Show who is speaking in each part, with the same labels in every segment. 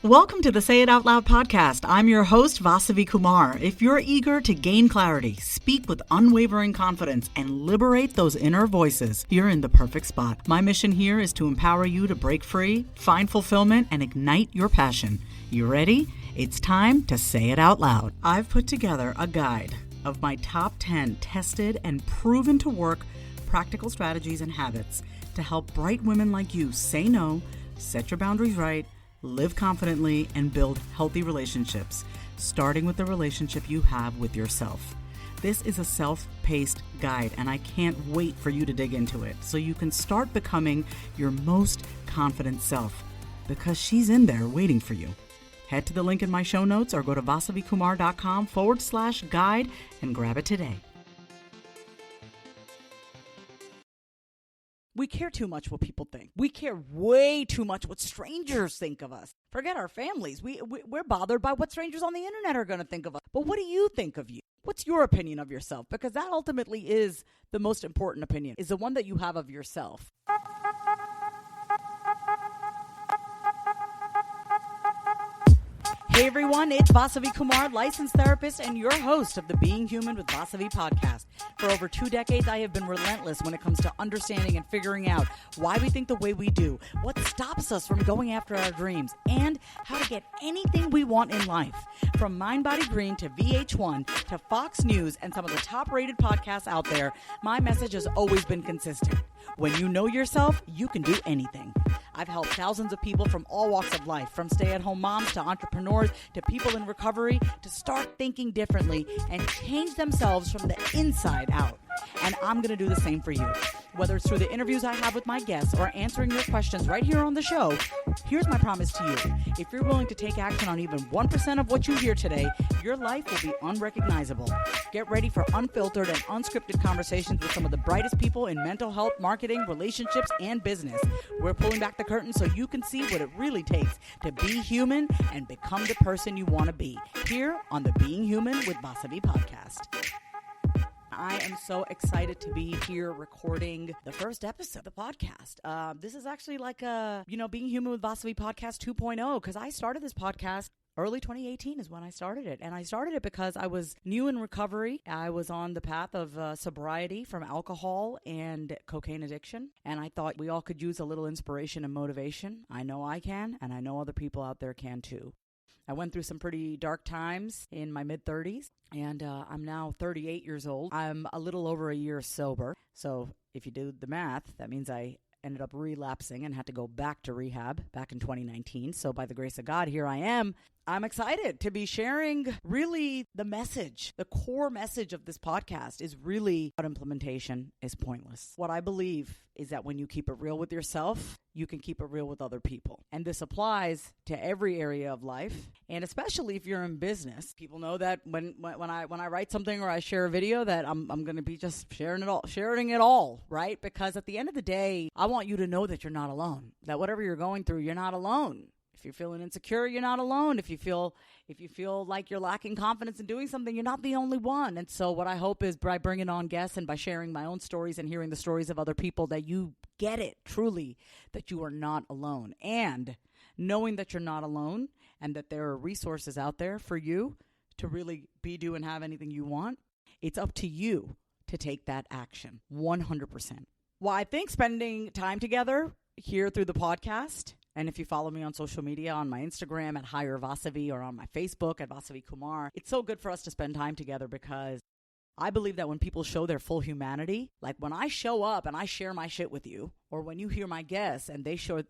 Speaker 1: Welcome to the Say It Out Loud podcast. I'm your host, Vasavi Kumar. If you're eager to gain clarity, speak with unwavering confidence, and liberate those inner voices, you're in the perfect spot. My mission here is to empower you to break free, find fulfillment, and ignite your passion. You ready? It's time to say it out loud. I've put together a guide of my top 10 tested and proven to work practical strategies and habits to help bright women like you say no, set your boundaries right, live confidently, and build healthy relationships, starting with the relationship you have with yourself. This is a self-paced guide, and I can't wait for you to dig into it so you can start becoming your most confident self, because she's in there waiting for you. Head to the link in my show notes or go to vasavikumar.com/guide and grab it today. We care too much what people think. We care way too much what strangers think of us. Forget our families. We're bothered by what strangers on the internet are going to think of us. But what do you think of you? What's your opinion of yourself? Because that ultimately is the most important opinion, is the one that you have of yourself. Hey everyone, it's Vasavi Kumar, licensed therapist and your host of the Being Human with Vasavi Podcast. For over 2 decades, I have been relentless when it comes to understanding and figuring out why we think the way we do, what stops us from going after our dreams, and how to get anything we want in life. From Mind Body Green to VH1 to Fox News and some of the top-rated podcasts out there, my message has always been consistent. When you know yourself, you can do anything. I've helped thousands of people from all walks of life, from stay-at-home moms to entrepreneurs to people in recovery, to start thinking differently and change themselves from the inside out. And I'm going to do the same for you. Whether it's through the interviews I have with my guests or answering your questions right here on the show, here's my promise to you. If you're willing to take action on even 1% of what you hear today, your life will be unrecognizable. Get ready for unfiltered and unscripted conversations with some of the brightest people in mental health, marketing, relationships, and business. We're pulling back the curtain so you can see what it really takes to be human and become the person you want to be. Here on the Being Human with Vasavi podcast. I am so excited to be here recording the first episode of the podcast. This is actually like Being Human with Vasavi Podcast 2.0, because I started this podcast early 2018 is when I started it. And I started it because I was new in recovery. I was on the path of sobriety from alcohol and cocaine addiction. And I thought we all could use a little inspiration and motivation. I know I can, and I know other people out there can too. I went through some pretty dark times in my mid-30s, and I'm now 38 years old. I'm a little over a year sober. So if you do the math, that means I ended up relapsing and had to go back to rehab back in 2019. So by the grace of God, here I am. I'm excited to be sharing really the message. The core message of this podcast is really about implementation is pointless. What I believe is that when you keep it real with yourself, you can keep it real with other people. And this applies to every area of life. And especially if you're in business, people know that when I write something or I share a video that I'm going to be just sharing it all, right? Because at the end of the day, I want you to know that you're not alone, that whatever you're going through, you're not alone. If you're feeling insecure, you're not alone. If you feel like you're lacking confidence in doing something, you're not the only one. And so what I hope is by bringing on guests and by sharing my own stories and hearing the stories of other people, that you get it truly, that you are not alone. And knowing that you're not alone and that there are resources out there for you to really be, do, and have anything you want, it's up to you to take that action 100%. Well, I think spending time together here through the podcast, and if you follow me on social media, on my Instagram at Higher Vasavi or on my Facebook at Vasavi Kumar, it's so good for us to spend time together, because I believe that when people show their full humanity, like when I show up and I share my shit with you, or when you hear my guests and they show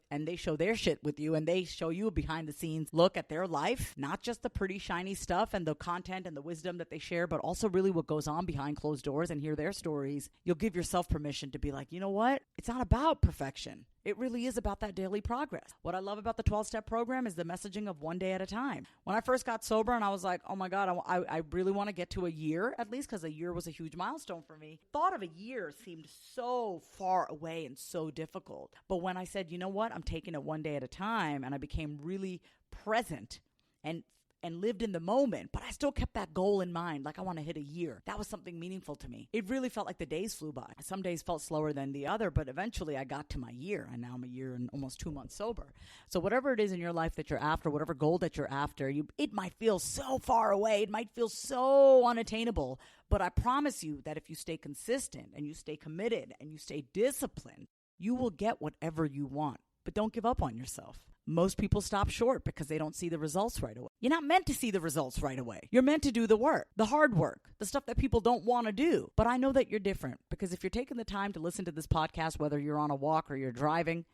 Speaker 1: their shit with you and they show you a behind the scenes look at their life, not just the pretty shiny stuff and the content and the wisdom that they share, but also really what goes on behind closed doors, and hear their stories, you'll give yourself permission to be like, you know what? It's not about perfection. It really is about that daily progress. What I love about the 12-step program is the messaging of one day at a time. When I first got sober and I was like, oh my God, I really want to get to a year at least, because a year was a huge milestone for me. Thought of a year seemed so far away and so difficult. But when I said, you know what, I'm taking it one day at a time, and I became really present and and lived in the moment, but I still kept that goal in mind. Like I want to hit a year. That was something meaningful to me. It really felt like the days flew by. Some days felt slower than the other, but eventually I got to my year, and now I'm a year and almost 2 months sober. So whatever it is in your life that you're after, whatever goal that you're after, it might feel so far away. It might feel so unattainable, but I promise you that if you stay consistent and you stay committed and you stay disciplined, you will get whatever you want. But don't give up on yourself. Most people stop short because they don't see the results right away. You're not meant to see the results right away. You're meant to do the work, the hard work, the stuff that people don't want to do. But I know that you're different, because if you're taking the time to listen to this podcast, whether you're on a walk or you're driving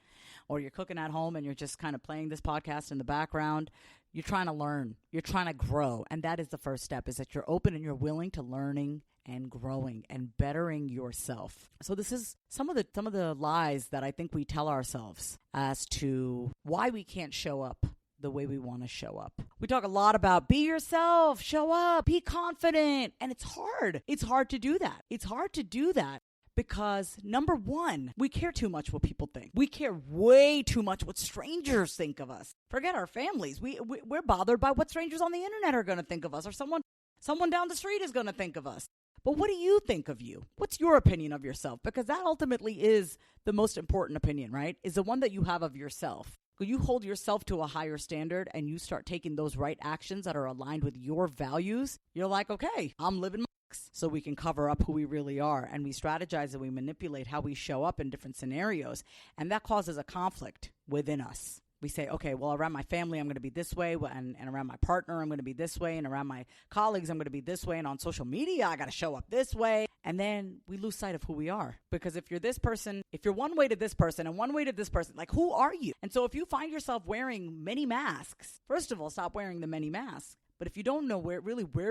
Speaker 1: or you're cooking at home and you're just kind of playing this podcast in the background, you're trying to learn, you're trying to grow. And that is the first step, is that you're open and you're willing to learning and growing and bettering yourself. So this is some of the lies that I think we tell ourselves as to why we can't show up the way we want to show up. We talk a lot about be yourself, show up, be confident, and it's hard. It's hard to do that. It's hard to do that because, number one, we care too much what people think. We care way too much what strangers think of us. Forget our families. We're bothered by what strangers on the internet are going to think of us, or someone down the street is going to think of us. But what do you think of you? What's your opinion of yourself? Because that ultimately is the most important opinion, right? Is the one that you have of yourself. When you hold yourself to a higher standard and you start taking those right actions that are aligned with your values, you're like, okay, I'm living my life. So we can cover up who we really are. And we strategize and we manipulate how we show up in different scenarios. And that causes a conflict within us. We say, okay, well, around my family, I'm going to be this way, and around my partner, I'm going to be this way, and around my colleagues, I'm going to be this way, and on social media, I got to show up this way. And then we lose sight of who we are. Because if you're this person, if you're one way to this person and one way to this person, like, who are you? And so if you find yourself wearing many masks, first of all, stop wearing the many masks. But if you don't know where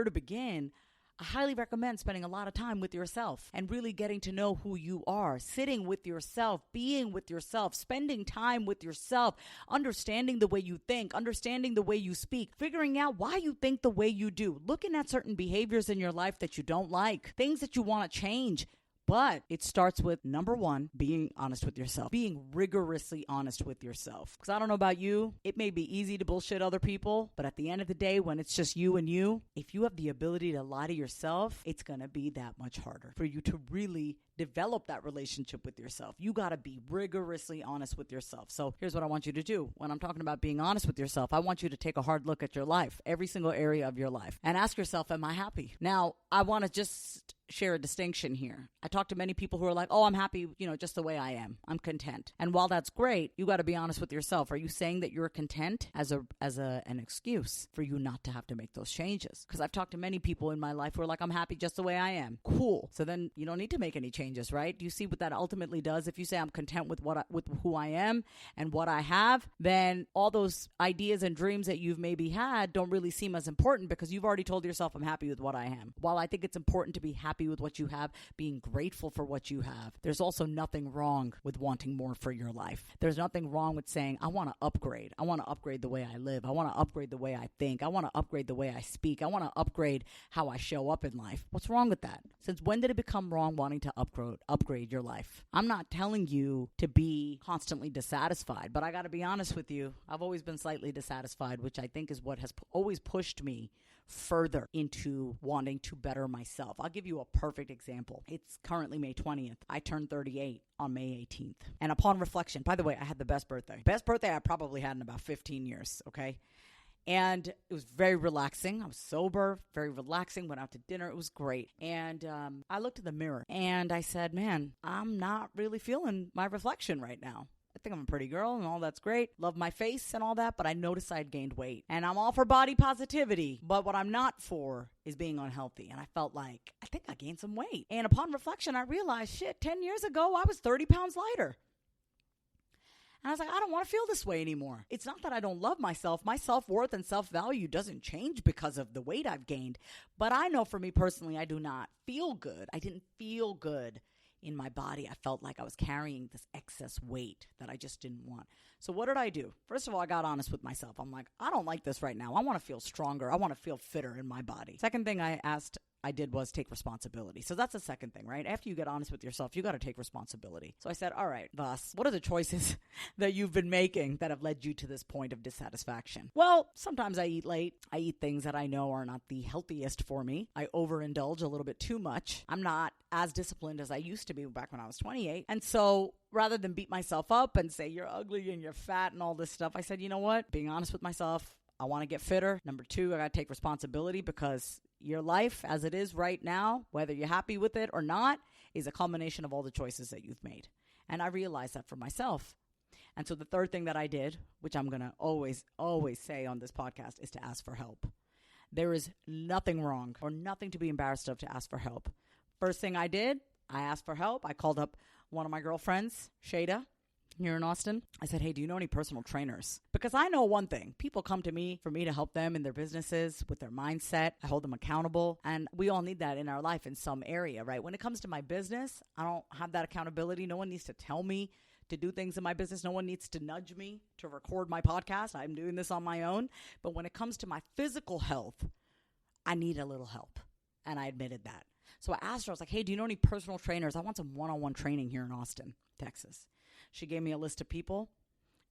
Speaker 1: to begin, I highly recommend spending a lot of time with yourself and really getting to know who you are, sitting with yourself, being with yourself, spending time with yourself, understanding the way you think, understanding the way you speak, figuring out why you think the way you do, looking at certain behaviors in your life that you don't like, things that you want to change. But it starts with, number one, being honest with yourself, being rigorously honest with yourself. Because I don't know about you, it may be easy to bullshit other people, but at the end of the day, when it's just you and you, if you have the ability to lie to yourself, it's going to be that much harder for you to really develop that relationship with yourself. You got to be rigorously honest with yourself. So here's what I want you to do. When I'm talking about being honest with yourself, I want you to take a hard look at your life, every single area of your life, and ask yourself, am I happy? Now, I want to just share a distinction here. I talk to many people who are like, oh, I'm happy, just the way I am. I'm content. And while that's great, you got to be honest with yourself. Are you saying that you're content as an excuse for you not to have to make those changes? Because I've talked to many people in my life who are like, I'm happy just the way I am. Cool. So then you don't need to make any changes, right? Do you see what that ultimately does? If you say I'm content with with who I am and what I have, then all those ideas and dreams that you've maybe had don't really seem as important, because you've already told yourself I'm happy with what I am. While I think it's important to be happy with what you have, being grateful for what you have, there's also nothing wrong with wanting more for your life. There's nothing wrong with saying, I want to upgrade. I want to upgrade the way I live. I want to upgrade the way I think. I want to upgrade the way I speak. I want to upgrade how I show up in life. What's wrong with that? Since when did it become wrong wanting to upgrade your life? I'm not telling you to be constantly dissatisfied, but I got to be honest with you. I've always been slightly dissatisfied, which I think is what has always pushed me further into wanting to better myself. I'll give you a perfect example. It's currently May 20th. I turned 38 on May 18th. And upon reflection, by the way, I had the best birthday. Best birthday I probably had in about 15 years, okay? And it was very relaxing. I was sober, very relaxing, went out to dinner. It was great. And I looked in the mirror and I said, man, I'm not really feeling my reflection right now. I think I'm a pretty girl and all that's great. Love my face and all that, but I noticed I'd gained weight. And I'm all for body positivity, but what I'm not for is being unhealthy. And I felt like, I think I gained some weight. And upon reflection, I realized, 10 years ago, I was 30 pounds lighter. And I was like, I don't want to feel this way anymore. It's not that I don't love myself. My self-worth and self-value doesn't change because of the weight I've gained. But I know for me personally, I do not feel good. I didn't feel good in my body. I felt like I was carrying this excess weight that I just didn't want. So what did I do? First of all, I got honest with myself. I'm like, I don't like this right now. I want to feel stronger. I want to feel fitter in my body. Second thing I asked I did was take responsibility. So that's the second thing, right? After you get honest with yourself, you got to take responsibility. So I said, all right, Vas, what are the choices that you've been making that have led you to this point of dissatisfaction? Well, sometimes I eat late. I eat things that I know are not the healthiest for me. I overindulge a little bit too much. I'm not as disciplined as I used to be back when I was 28. And so rather than beat myself up and say you're ugly and you're fat and all this stuff, I said, you know what? Being honest with myself, I want to get fitter. Number two, I got to take responsibility because your life as it is right now, whether you're happy with it or not, is a culmination of all the choices that you've made. And I realized that for myself. And so the third thing that I did, which I'm going to always say on this podcast, is to ask for help. There is nothing wrong or nothing to be embarrassed of to ask for help. First thing I did, I asked for help. I called up one of my girlfriends, Shada, here in Austin. I said, hey, do you know any personal trainers? Because I know one thing. People come to me for me to help them in their businesses with their mindset. I hold them accountable. And we all need that in our life in some area, right? When it comes to my business, I don't have that accountability. No one needs to tell me to do things in my business. No one needs to nudge me to record my podcast. I'm doing this on my own. But when it comes to my physical health, I need a little help. And I admitted that. So I asked her, I was like, hey, do you know any personal trainers? I want some one-on-one training here in Austin, Texas. She gave me a list of people,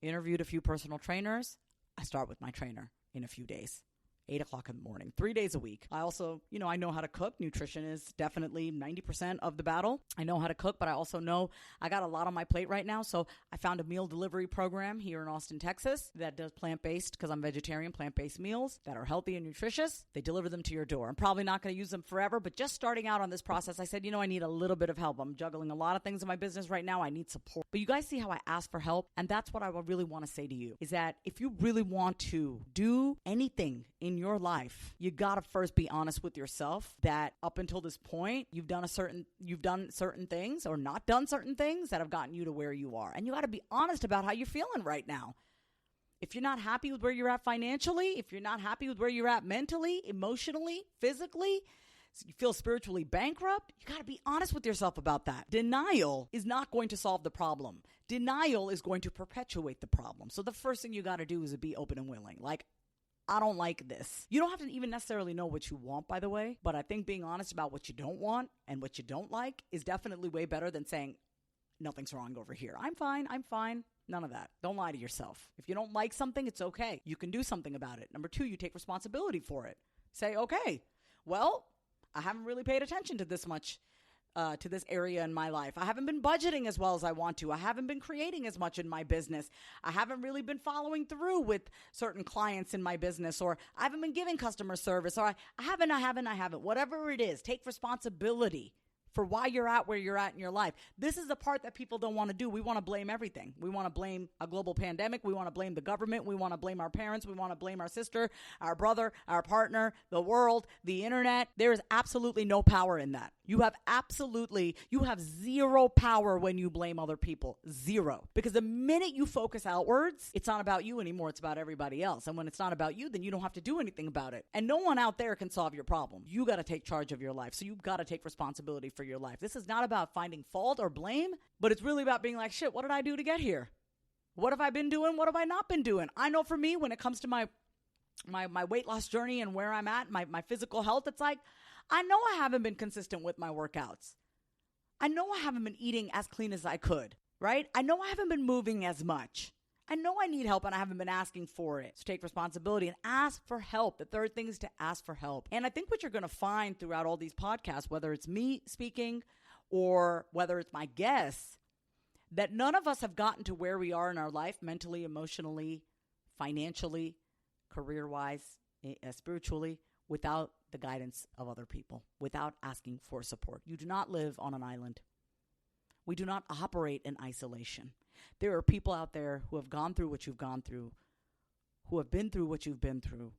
Speaker 1: interviewed a few personal trainers. I start with my trainer in a few days, 8 o'clock in the morning, 3 days a week. I also, I know how to cook. Nutrition is definitely 90% of the battle. I know how to cook, but I also know I got a lot on my plate right now. So I found a meal delivery program here in Austin, Texas that does plant-based, because I'm vegetarian, plant-based meals that are healthy and nutritious. They deliver them to your door. I'm probably not going to use them forever, but just starting out on this process, I said, I need a little bit of help. I'm juggling a lot of things in my business right now. I need support. But you guys see how I ask for help? And that's what I really want to say to you, is that if you really want to do anything in your life, you got to first be honest with yourself that up until this point, you've done certain things or not done certain things that have gotten you to where you are. And you got to be honest about how you're feeling right now. If you're not happy with where you're at financially, if you're not happy with where you're at mentally, emotionally, physically, so you feel spiritually bankrupt, you got to be honest with yourself about that. Denial is not going to solve the problem. Denial is going to perpetuate the problem. So the first thing you got to do is to be open and willing. Like, I don't like this. You don't have to even necessarily know what you want, by the way, but I think being honest about what you don't want and what you don't like is definitely way better than saying, nothing's wrong over here. I'm fine. None of that. Don't lie to yourself. If you don't like something, it's okay. You can do something about it. Number two, you take responsibility for it. Say, okay, well, I haven't really paid attention to this much, to this area in my life. I haven't been budgeting as well as I want to. I haven't been creating as much in my business. I haven't really been following through with certain clients in my business, or I haven't been giving customer service, or I haven't. Whatever it is, take responsibility for why you're at where you're at in your life. This is the part that people don't want to do. We want to blame everything. We want to blame a global pandemic. We want to blame the government. We want to blame our parents. We want to blame our sister, our brother, our partner, the world, the internet. There is absolutely no power in that. You have zero power when you blame other people. Zero. Because the minute you focus outwards, it's not about you anymore. It's about everybody else. And when it's not about you, then you don't have to do anything about it. And no one out there can solve your problem. You got to take charge of your life. So you've got to take responsibility for your life. This is not about finding fault or blame, but it's really about being like, shit, what did I do to get here? What have I been doing? What have I not been doing? I know for me, when it comes to my weight loss journey and where I'm at, my physical health, it's like, I know I haven't been consistent with my workouts. I know I haven't been eating as clean as I could, right? I know I haven't been moving as much. I know I need help and I haven't been asking for it. So take responsibility and ask for help. The third thing is to ask for help. And I think what you're going to find throughout all these podcasts, whether it's me speaking or whether it's my guests, that none of us have gotten to where we are in our life, mentally, emotionally, financially, career-wise, spiritually, without the guidance of other people, without asking for support. You do not live on an island. We do not operate in isolation. There are people out there who have gone through what you've gone through, who have been through what you've been through,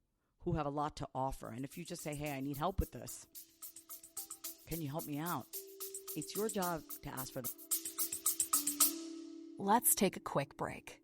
Speaker 1: who have a lot to offer. And if you just say, hey, I need help with this, can you help me out? It's your job to ask for them.
Speaker 2: Let's take a quick break.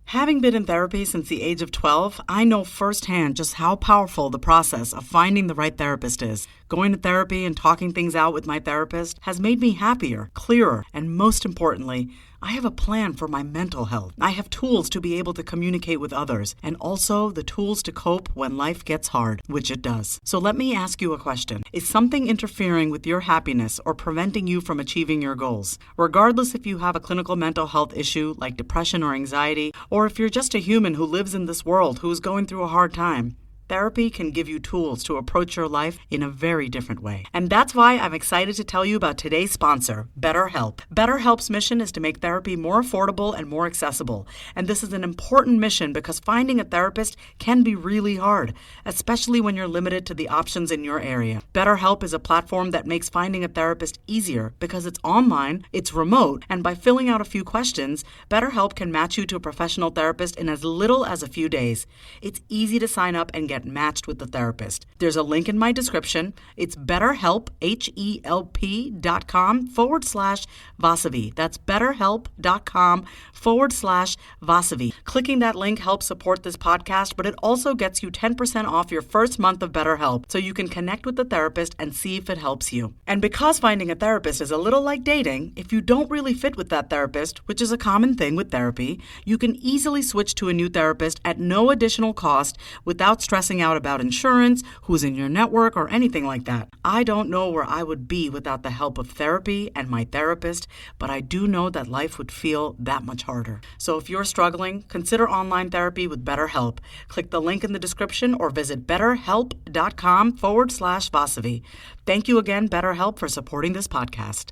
Speaker 1: Having been in therapy since the age of 12, I know firsthand just how powerful the process of finding the right therapist is. Going to therapy and talking things out with my therapist has made me happier, clearer, and most importantly, I have a plan for my mental health. I have tools to be able to communicate with others and also the tools to cope when life gets hard, which it does. So let me ask you a question. Is something interfering with your happiness or preventing you from achieving your goals? Regardless if you have a clinical mental health issue like depression or anxiety, or if you're just a human who lives in this world who is going through a hard time, therapy can give you tools to approach your life in a very different way. And that's why I'm excited to tell you about today's sponsor, BetterHelp. BetterHelp's mission is to make therapy more affordable and more accessible. And this is an important mission because finding a therapist can be really hard, especially when you're limited to the options in your area. BetterHelp is a platform that makes finding a therapist easier because it's online, it's remote, and by filling out a few questions, BetterHelp can match you to a professional therapist in as little as a few days. It's easy to sign up and get matched with the therapist. There's a link in my description. It's betterhelp, HELP.com/Vasavi. That's betterhelp.com/Vasavi. Clicking that link helps support this podcast, but it also gets you 10% off your first month of BetterHelp so you can connect with the therapist and see if it helps you. And because finding a therapist is a little like dating, if you don't really fit with that therapist, which is a common thing with therapy, you can easily switch to a new therapist at no additional cost without stressing out about insurance, who's in your network, or anything like that. I don't know where I would be without the help of therapy and my therapist, but I do know that life would feel that much harder. So if you're struggling, consider online therapy with BetterHelp. Click the link in the description or visit betterhelp.com/Vasavi. Thank you again, BetterHelp, for supporting this podcast.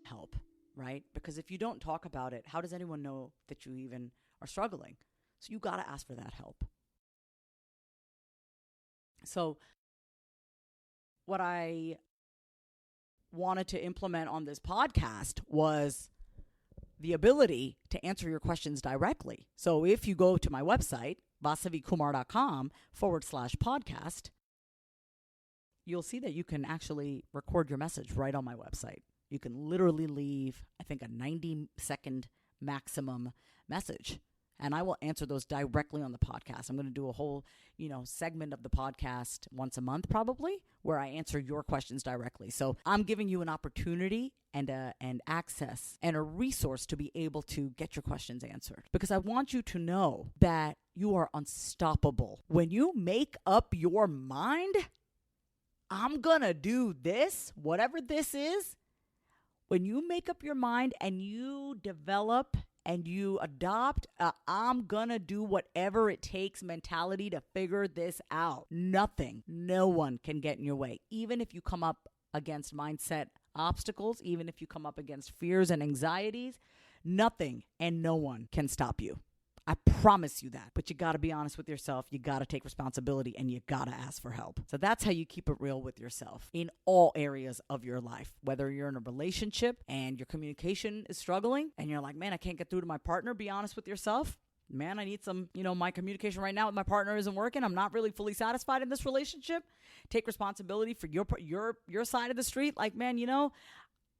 Speaker 1: Help, right? Because if you don't talk about it, how does anyone know that you even are struggling? So you got to ask for that help. So what I wanted to implement on this podcast was the ability to answer your questions directly. So if you go to my website, vasavikumar.com/podcast, you'll see that you can actually record your message right on my website. You can literally leave, I think, a 90-second maximum message, and I will answer those directly on the podcast. I'm going to do a whole, segment of the podcast once a month probably where I answer your questions directly. So I'm giving you an opportunity and access and a resource to be able to get your questions answered, because I want you to know that you are unstoppable. When you make up your mind, I'm going to do this, whatever this is, when you make up your mind and you develop and you adopt I'm gonna do whatever it takes mentality to figure this out, nothing, no one can get in your way. Even if you come up against mindset obstacles, even if you come up against fears and anxieties, nothing and no one can stop you. I promise you that. But you got to be honest with yourself. You got to take responsibility and you got to ask for help. So that's how you keep it real with yourself in all areas of your life. Whether you're in a relationship and your communication is struggling and you're like, man, I can't get through to my partner. Be honest with yourself. Man, I need some, my communication right now with my partner isn't working. I'm not really fully satisfied in this relationship. Take responsibility for your side of the street. Like, man,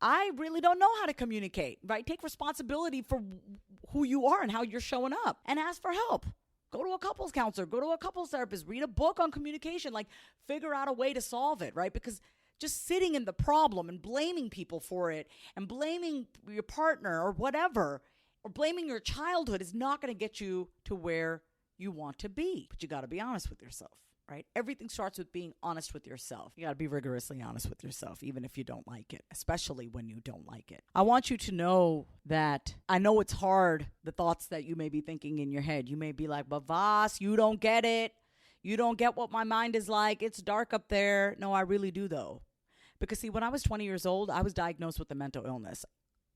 Speaker 1: I really don't know how to communicate, right? Take responsibility for who you are and how you're showing up and ask for help. Go to a couples counselor, go to a couples therapist, read a book on communication, figure out a way to solve it, right? Because just sitting in the problem and blaming people for it and blaming your partner or whatever, or blaming your childhood is not going to get you to where you want to be. But you got to be honest with yourself. Right? Everything starts with being honest with yourself. You got to be rigorously honest with yourself, even if you don't like it, especially when you don't like it. I want you to know that I know it's hard, the thoughts that you may be thinking in your head. You may be like, but Vas, you don't get it. You don't get what my mind is like. It's dark up there. No, I really do, though. Because, see, when I was 20 years old, I was diagnosed with a mental illness.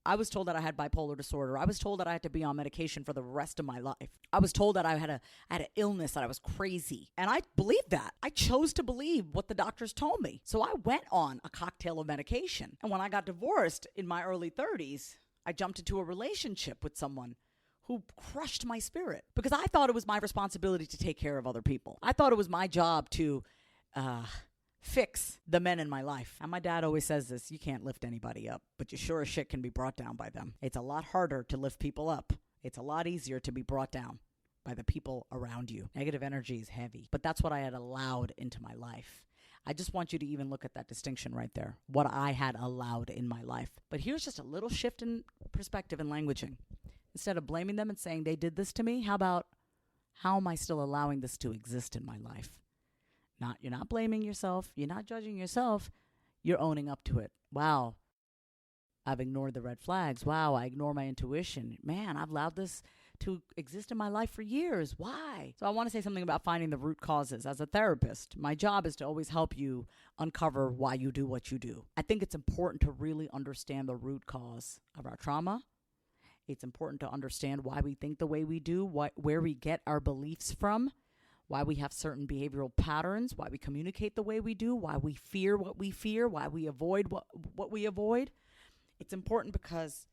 Speaker 1: I was told that I had bipolar disorder. I was told that I had to be on medication for the rest of my life. I was told that I had an illness, that I was crazy. And I believed that. I chose to believe what the doctors told me. So I went on a cocktail of medication. And when I got divorced in my early 30s, I jumped into a relationship with someone who crushed my spirit because I thought it was my responsibility to take care of other people. I thought it was my job to fix the men in my life. And my dad always says this, you can't lift anybody up, but you sure as shit can be brought down by them. It's a lot harder to lift people up. It's a lot easier to be brought down, by the people around you. Negative energy is heavy, but that's what I had allowed into my life. I just want you to even look at that distinction right there, what I had allowed in my life. But here's just a little shift in perspective and languaging. Instead of blaming them and saying they did this to me, how about how am I still allowing this to exist in my life? You're not blaming yourself. You're not judging yourself. You're owning up to it. Wow, I've ignored the red flags. Wow, I ignore my intuition. Man, I've allowed this to exist in my life for years. Why? So I want to say something about finding the root causes. As a therapist, my job is to always help you uncover why you do what you do. I think it's important to really understand the root cause of our trauma. It's important to understand why we think the way we do, where we get our beliefs from, why we have certain behavioral patterns, why we communicate the way we do, why we fear what we fear, why we avoid what we avoid. It's important because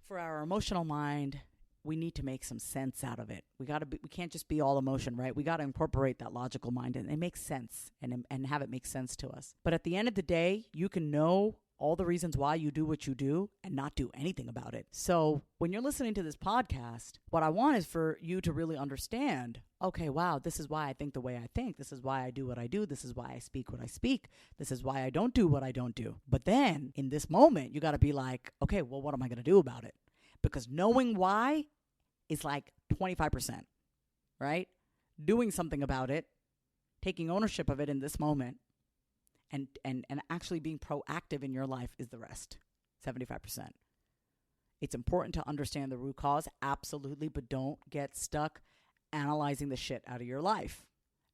Speaker 1: for our emotional mind, we need to make some sense out of it. We can't just be all emotion, right? We got to incorporate that logical mind and it makes sense and have it make sense to us. But at the end of the day, you can know all the reasons why you do what you do and not do anything about it. So when you're listening to this podcast, what I want is for you to really understand, okay, wow, this is why I think the way I think. This is why I do what I do. This is why I speak what I speak. This is why I don't do what I don't do. But then in this moment, you got to be like, okay, well, what am I going to do about it? Because knowing why is like 25%, right? Doing something about it, taking ownership of it in this moment, and actually being proactive in your life is the rest, 75%. It's important to understand the root cause, absolutely, but don't get stuck analyzing the shit out of your life.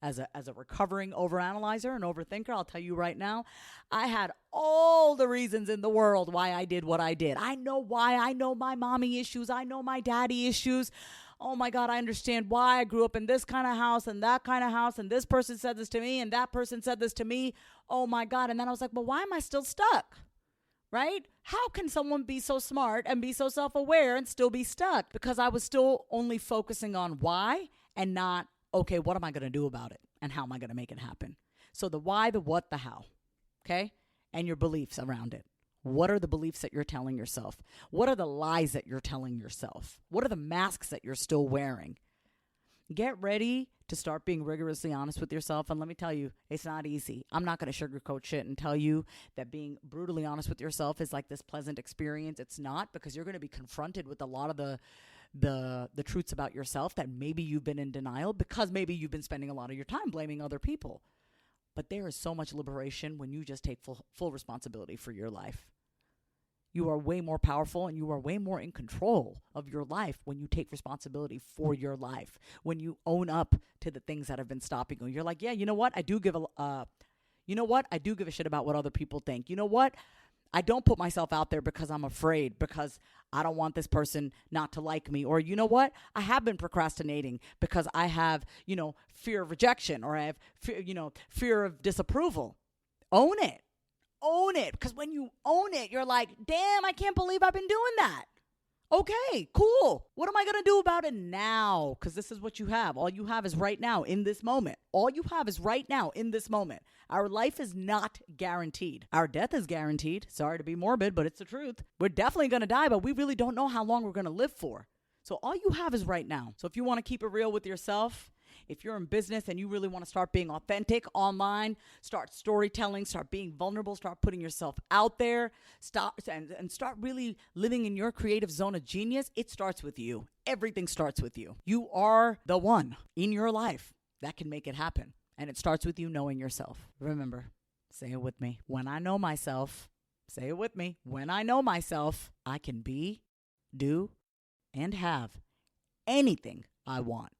Speaker 1: As a recovering overanalyzer and overthinker, I'll tell you right now, I had all the reasons in the world why I did what I did. I know why. I know my mommy issues. I know my daddy issues. Oh my God, I understand why I grew up in this kind of house and that kind of house, and this person said this to me and that person said this to me. Oh my God. And then I was like, well, why am I still stuck? Right? How can someone be so smart and be so self-aware and still be stuck? Because I was still only focusing on why and not, okay, what am I going to do about it? And how am I going to make it happen? So the why, the what, the how, okay? And your beliefs around it. What are the beliefs that you're telling yourself? What are the lies that you're telling yourself? What are the masks that you're still wearing? Get ready to start being rigorously honest with yourself. And let me tell you, it's not easy. I'm not going to sugarcoat shit and tell you that being brutally honest with yourself is like this pleasant experience. It's not, because you're going to be confronted with a lot of the truths about yourself that maybe you've been in denial because maybe you've been spending a lot of your time blaming other people. But there is so much liberation when you just take full responsibility for your life. You are way more powerful and you are way more in control of your life when you take responsibility for your life, when you own up to the things that have been stopping you. You're like, yeah, you know what? I do give a shit about what other people think. You know what? I don't put myself out there because I'm afraid, because I don't want this person not to like me. Or you know what? I have been procrastinating because I have, fear of rejection, or I have, fear of disapproval. Own it. Own it. Because when you own it, you're like, damn, I can't believe I've been doing that. Okay, cool. What am I going to do about it now? Because this is what you have. All you have is right now in this moment. All you have is right now in this moment. Our life is not guaranteed. Our death is guaranteed. Sorry to be morbid, but it's the truth. We're definitely going to die, but we really don't know how long we're going to live for. So all you have is right now. So if you want to keep it real with yourself, if you're in business and you really want to start being authentic online, start storytelling, start being vulnerable, start putting yourself out there, start really living in your creative zone of genius, it starts with you. Everything starts with you. You are the one in your life that can make it happen. And it starts with you knowing yourself. Remember, say it with me. When I know myself, say it with me. When I know myself, I can be, do, and have anything I want.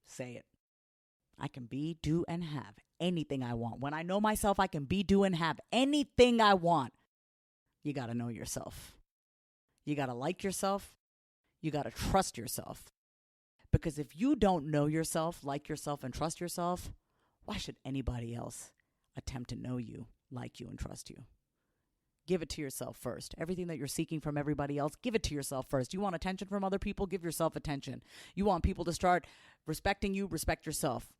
Speaker 1: Say it. I can be, do, and have anything I want. When I know myself, I can be, do, and have anything I want. You got to know yourself. You got to like yourself. You got to trust yourself. Because if you don't know yourself, like yourself, and trust yourself, why should anybody else attempt to know you, like you, and trust you? Give it to yourself first. Everything that you're seeking from everybody else, give it to yourself first. You want attention from other people? Give yourself attention. You want people to start respecting you? Respect yourself.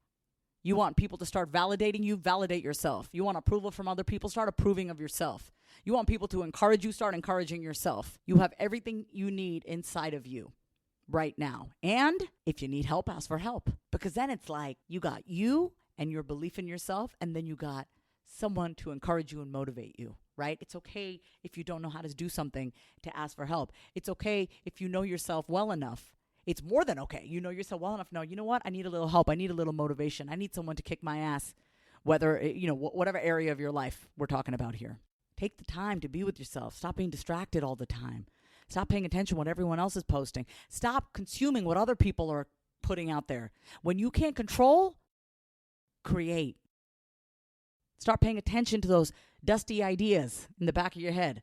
Speaker 1: You want people to start validating you? Validate yourself. You want approval from other people? Start approving of yourself. You want people to encourage you? Start encouraging yourself. You have everything you need inside of you. right now. And if you need help, ask for help. Because then it's like you got you and your belief in yourself, and then you got someone to encourage you and motivate you, right? It's okay if you don't know how to do something to ask for help. It's okay if you know yourself well enough. It's more than okay. You know yourself well enough. No, you know what? I need a little help. I need a little motivation. I need someone to kick my ass, whether, whatever area of your life we're talking about here. Take the time to be with yourself. Stop being distracted all the time. Stop paying attention to what everyone else is posting. Stop consuming what other people are putting out there. When you can't control, create. Start paying attention to those dusty ideas in the back of your head,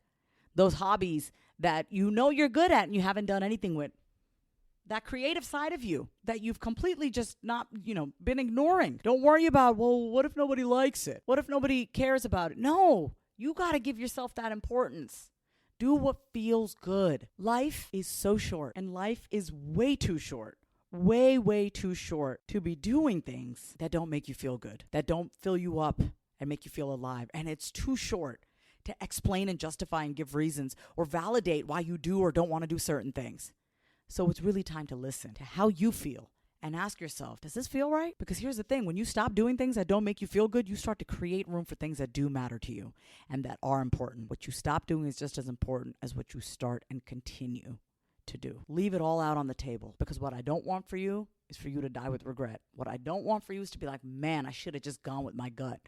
Speaker 1: those hobbies that you know you're good at and you haven't done anything with. That creative side of you that you've completely just not, been ignoring. Don't worry about, well, what if nobody likes it? What if nobody cares about it? No, you got to give yourself that importance. Do what feels good. Life is so short, and life is way too short. Way, way too short to be doing things that don't make you feel good, that don't fill you up and make you feel alive. And it's too short to explain and justify and give reasons or validate why you do or don't want to do certain things. So it's really time to listen to how you feel and ask yourself, does this feel right? Because here's the thing, when you stop doing things that don't make you feel good, you start to create room for things that do matter to you and that are important. What you stop doing is just as important as what you start and continue to do. Leave it all out on the table, because what I don't want for you is for you to die with regret. What I don't want for you is to be like, man, I should have just gone with my gut.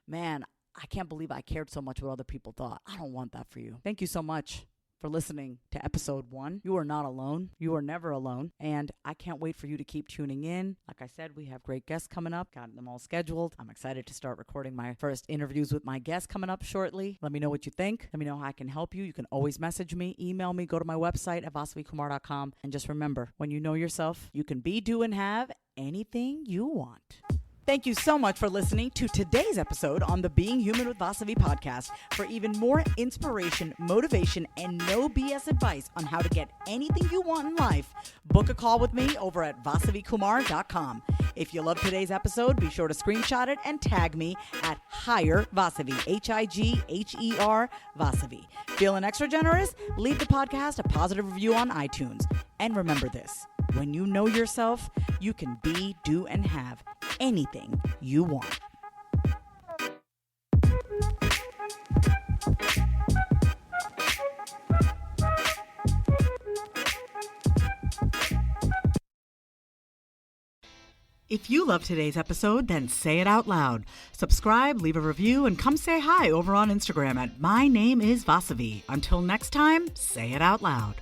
Speaker 1: Man, I can't believe I cared so much what other people thought. I don't want that for you. Thank you so much for listening to episode 1. You are not alone. You are never alone. And I can't wait for you to keep tuning in. Like I said, we have great guests coming up. Got them all scheduled. I'm excited to start recording my first interviews with my guests coming up shortly. Let me know what you think. Let me know how I can help you. You can always message me, email me, go to my website at vasavikumar.com. And just remember, when you know yourself, you can be, do, and have anything you want. Thank you so much for listening to today's episode on the Being Human with Vasavi podcast. For even more inspiration, motivation, and no BS advice on how to get anything you want in life, book a call with me over at vasavikumar.com. If you love today's episode, be sure to screenshot it and tag me at Higher Vasavi, Higher Vasavi. Feeling extra generous? Leave the podcast a positive review on iTunes. And remember this, when you know yourself, you can be, do, and have anything you want. If you love today's episode, then say it out loud. Subscribe, leave a review, and come say hi over on Instagram at My Name is Vasavi. Until next time, say it out loud.